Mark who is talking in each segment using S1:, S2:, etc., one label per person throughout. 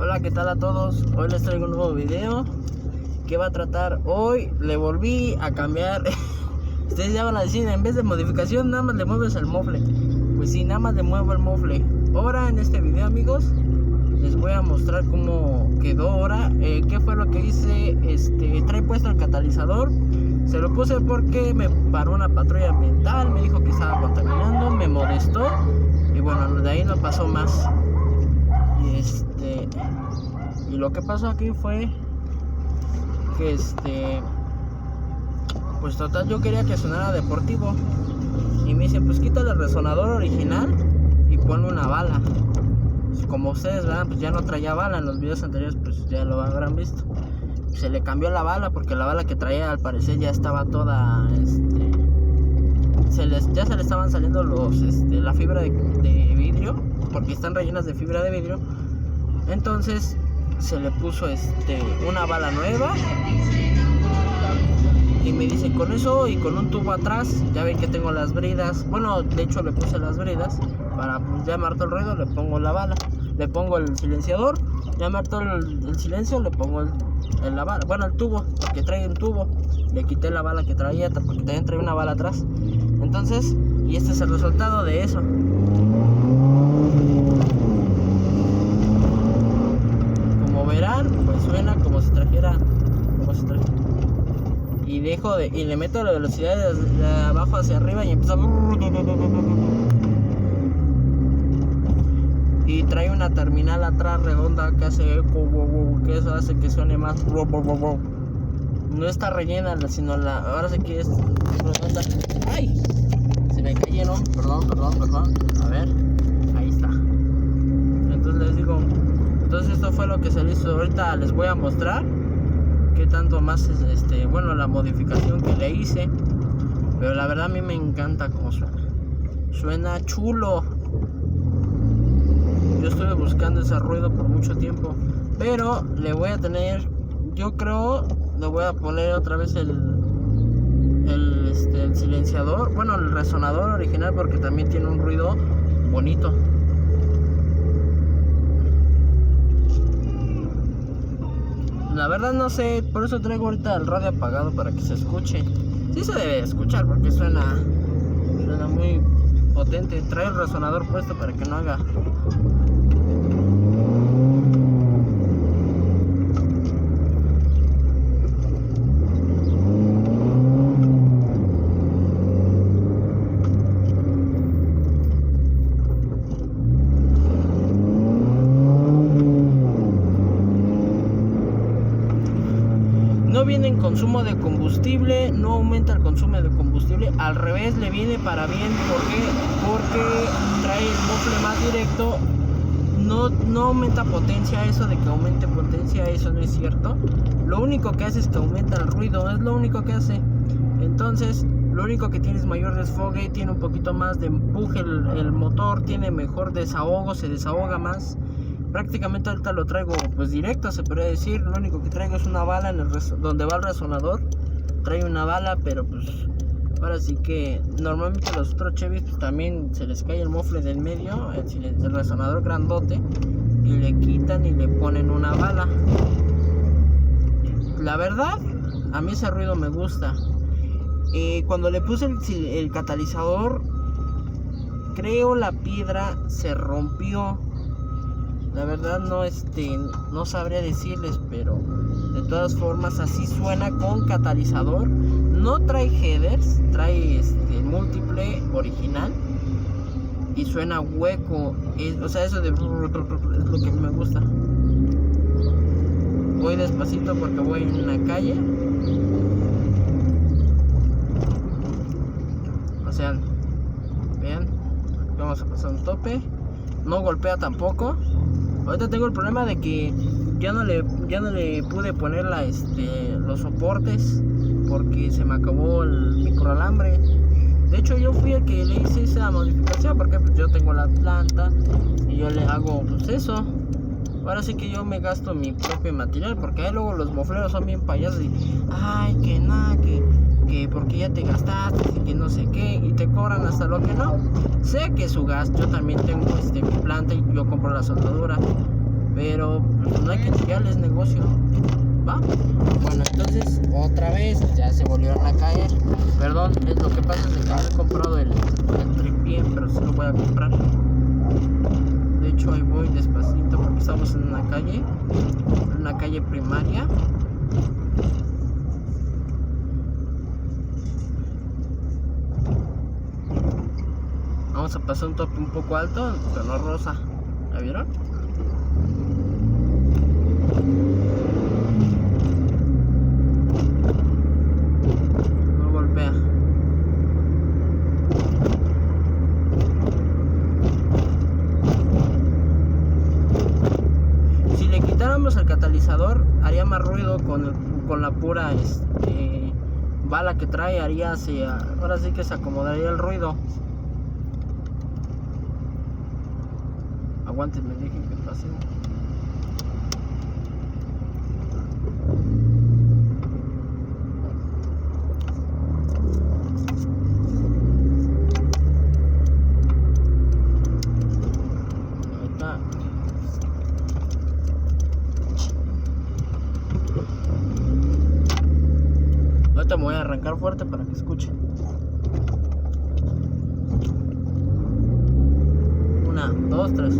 S1: Hola, ¿qué tal a todos? Hoy les traigo un nuevo video que va a tratar. Hoy le volví a cambiar. Ustedes ya van a decir, en vez de modificación nada más le mueves el mofle. Pues sí, nada más le muevo el mofle. Ahora en este video, amigos, les voy a mostrar cómo quedó ahora. Qué fue lo que hice. Trae puesto el catalizador. Se lo puse porque me paró una patrulla ambiental, me dijo que estaba contaminando, me molestó y bueno, de ahí no pasó más. Y lo que pasó aquí fue que pues total, yo quería que sonara deportivo y me dicen, pues quítale el resonador original y ponle una bala. Pues como ustedes verán, pues ya no traía bala. En los videos anteriores pues ya lo habrán visto. Se le cambió la bala porque la bala que traía al parecer ya estaba toda ya se le estaban saliendo la fibra de vidrio, porque están rellenas de fibra de vidrio. Entonces se le puso una bala nueva y me dice, con eso y con un tubo atrás, ya ven que tengo las bridas. Bueno, de hecho le puse las bridas para ya me hartó el ruido, le pongo la bala, le pongo el silenciador, ya me hartó el silencio, le pongo la bala, bueno, el tubo, porque trae un tubo. Le quité la bala que traía porque también trae una bala atrás. Entonces, y este es el resultado de eso. Como verán, pues suena como si trajera, y y le meto la velocidad de abajo hacia arriba y empieza y trae una terminal atrás redonda que hace eco, que eso hace que suene más. No está rellena, sino ahora sí que es redonda. ¡Ay! Se me cayeron, perdón. A ver, ahí está. Entonces les digo, esto fue lo que se le hizo. Ahorita les voy a mostrar qué tanto más es la modificación que le hice. Pero la verdad a mí me encanta cómo suena. Suena chulo. Yo estuve buscando ese ruido por mucho tiempo, pero le voy a tener, yo creo, le voy a poner otra vez el silenciador, bueno, el resonador original, porque también tiene un ruido bonito. La verdad no sé, por eso traigo ahorita el radio apagado para que se escuche. Sí se debe escuchar porque suena muy potente. Trae el resonador puesto para que no haga. No viene en consumo de combustible, no aumenta el consumo de combustible, al revés, le viene para bien. ¿Por qué? Porque trae el mofle más directo, no aumenta potencia. Eso de que aumente potencia, eso no es cierto. Lo único que hace es que aumenta el ruido, es lo único que hace. Entonces, lo único que tiene es mayor desfogue, tiene un poquito más de empuje el motor, tiene mejor desahogo, se desahoga más. Prácticamente ahorita lo traigo pues directo, se podría decir. Lo único que traigo es una bala donde va el resonador. Trae una bala, pero pues ahora sí que normalmente los otros Chevys pues, también se les cae el mofle del medio, el resonador grandote, y le quitan y le ponen una bala. La verdad, a mí ese ruido me gusta. Cuando le puse el catalizador, creo la piedra se rompió. La verdad no sabría decirles, pero de todas formas así suena con catalizador. No trae headers, trae múltiple original y suena hueco. O sea, eso de es lo que me gusta. Voy despacito porque voy en la calle. O sea, vean, vamos a pasar un tope. No golpea tampoco. Ahorita tengo el problema de que ya no le pude poner los soportes porque se me acabó el microalambre. De hecho yo fui el que le hice esa modificación porque pues, yo tengo la planta y yo le hago pues eso. Ahora sí que yo me gasto mi propio material, porque ahí luego los mofleros son bien payasos y ay, que nada, que porque ya te gastaste y que no sé qué, y te cobran hasta lo que no. Sé que su gasto, yo también tengo mi planta y yo compro la soldadura, pero pero pues, no hay que chillarles negocio, ¿va? Bueno, entonces otra vez ya se volvieron a caer. Perdón, lo que pasa es que había comprado el tripié, pero sí lo voy a comprar. De hecho ahí voy despacito porque estamos en una calle primaria. Vamos a pasar un tope un poco alto, pero no rosa. ¿Ya vieron? No golpea. Si le quitáramos el catalizador, haría más ruido con la pura bala que trae. Ahora sí que se acomodaría el ruido. Aguántenme, dejen que pase. Ahí está. Ahorita me voy a arrancar fuerte para que escuchen. 1, 2, 3.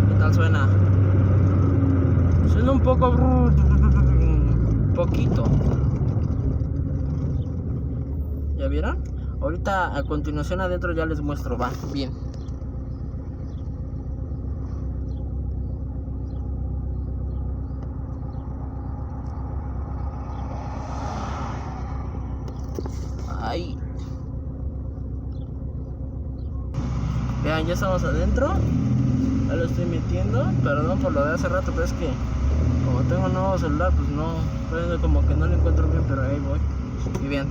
S1: ¿Qué tal suena? Suena un poco... poquito. ¿Ya vieron? Ahorita a continuación adentro ya les muestro. Va, bien. Ahí. Vean, ya estamos adentro. Ya lo estoy metiendo. Perdón por lo de hace rato, pero es que como tengo un nuevo celular, pues no, como que no lo encuentro bien, pero ahí voy. Y bien.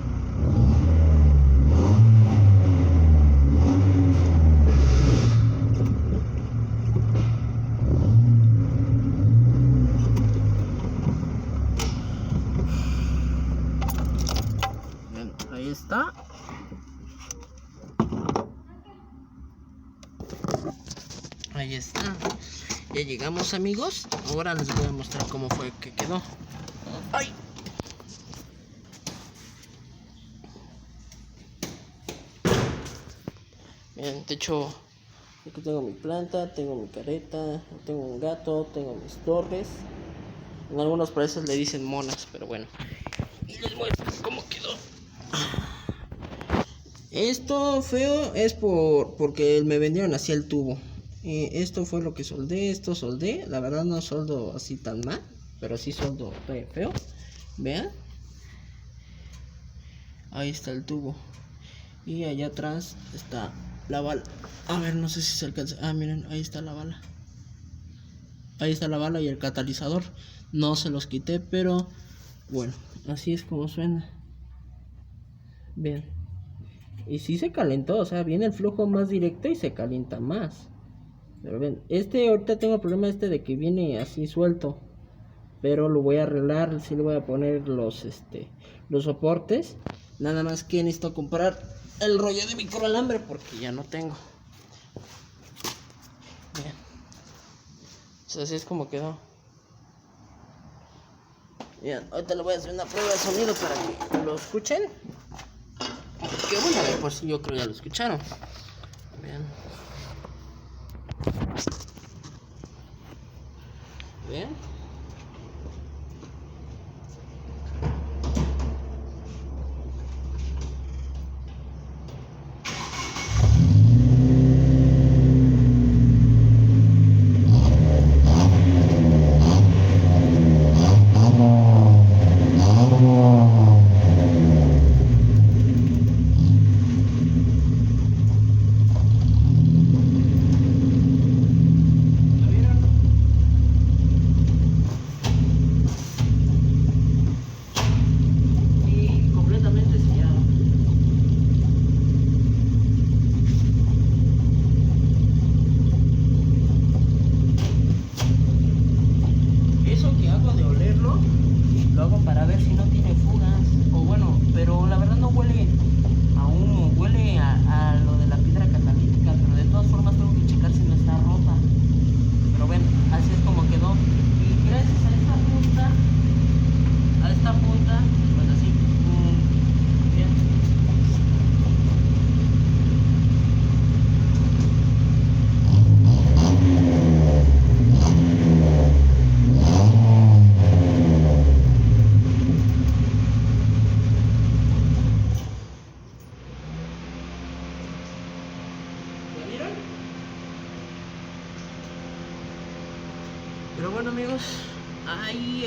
S1: Bien, ahí está. Ahí está. Ya llegamos, amigos. Ahora les voy a mostrar cómo fue que quedó. ¡Ay! Bien, de hecho, aquí tengo mi planta, tengo mi careta, tengo un gato, tengo mis torres. En algunos países le dicen monas, pero bueno. Y les muestro cómo quedó. Esto feo es porque me vendieron así el tubo. Esto fue lo que soldé, esto soldé. La verdad no soldo así tan mal, pero sí soldo feo. Vean. Ahí está el tubo. Y allá atrás está la bala. A ver, no sé si se alcanza. Ah, miren, ahí está la bala. Ahí está la bala y el catalizador. No se los quité, pero bueno, así es como suena. Bien. Y sí se calentó, o sea, viene el flujo más directo y se calienta más. Pero ven, ahorita tengo el problema de que viene así suelto. Pero lo voy a arreglar, sí le voy a poner los soportes. Nada más que necesito comprar el rollo de microalambre porque ya no tengo. Bien. Pues así es como quedó. Bien, ahorita le voy a hacer una prueba de sonido para que lo escuchen. Que bueno, pues yo creo que ya lo escucharon. Bien. Bien. Pero bueno, amigos, ay,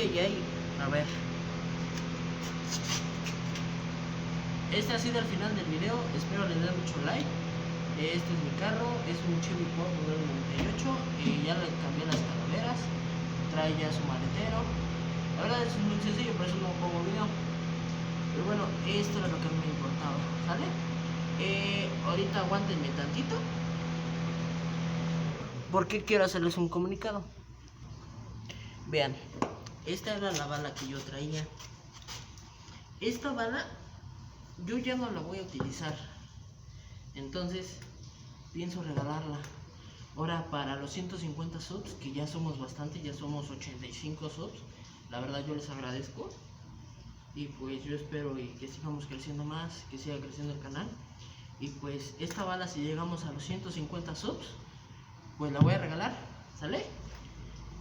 S1: a ver. Este ha sido el final del video, espero les den mucho like. Este es mi carro, es un Chevy Pop modelo 98, ya le cambié las calaveras, trae ya su maletero. La verdad es muy sencillo, por eso no pongo video. Pero bueno, esto era lo que a mí me importaba, ¿sale? Ahorita aguántenme tantito, porque quiero hacerles un comunicado. Vean, esta era la bala que yo traía. Esta bala yo ya no la voy a utilizar, entonces pienso regalarla. Ahora para los 150 subs, que ya somos bastante, ya somos 85 subs, la verdad yo les agradezco. Y pues yo espero que sigamos creciendo más, que siga creciendo el canal. Y pues esta bala, si llegamos a los 150 subs, pues la voy a regalar, ¿sale?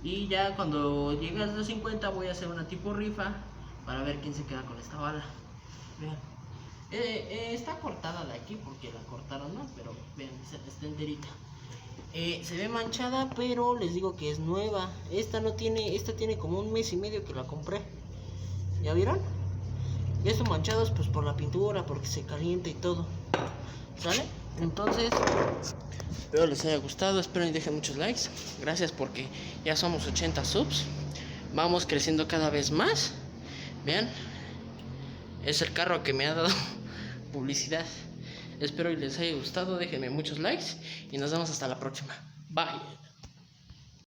S1: Y ya cuando llegue a los 50 voy a hacer una tipo rifa para ver quién se queda con esta bala. Vean, está cortada de aquí porque la cortaron, ¿no? Pero vean, está enterita. Se ve manchada, pero les digo que es nueva. Esta tiene como 1 mes y medio que la compré. ¿Ya vieron? Y estos manchados pues por la pintura, porque se calienta y todo, ¿sale? Entonces, espero les haya gustado, espero y dejen muchos likes. Gracias porque ya somos 80 subs. Vamos creciendo cada vez más. Vean, es el carro que me ha dado publicidad. Espero y les haya gustado, déjenme muchos likes y nos vemos hasta la próxima. Bye.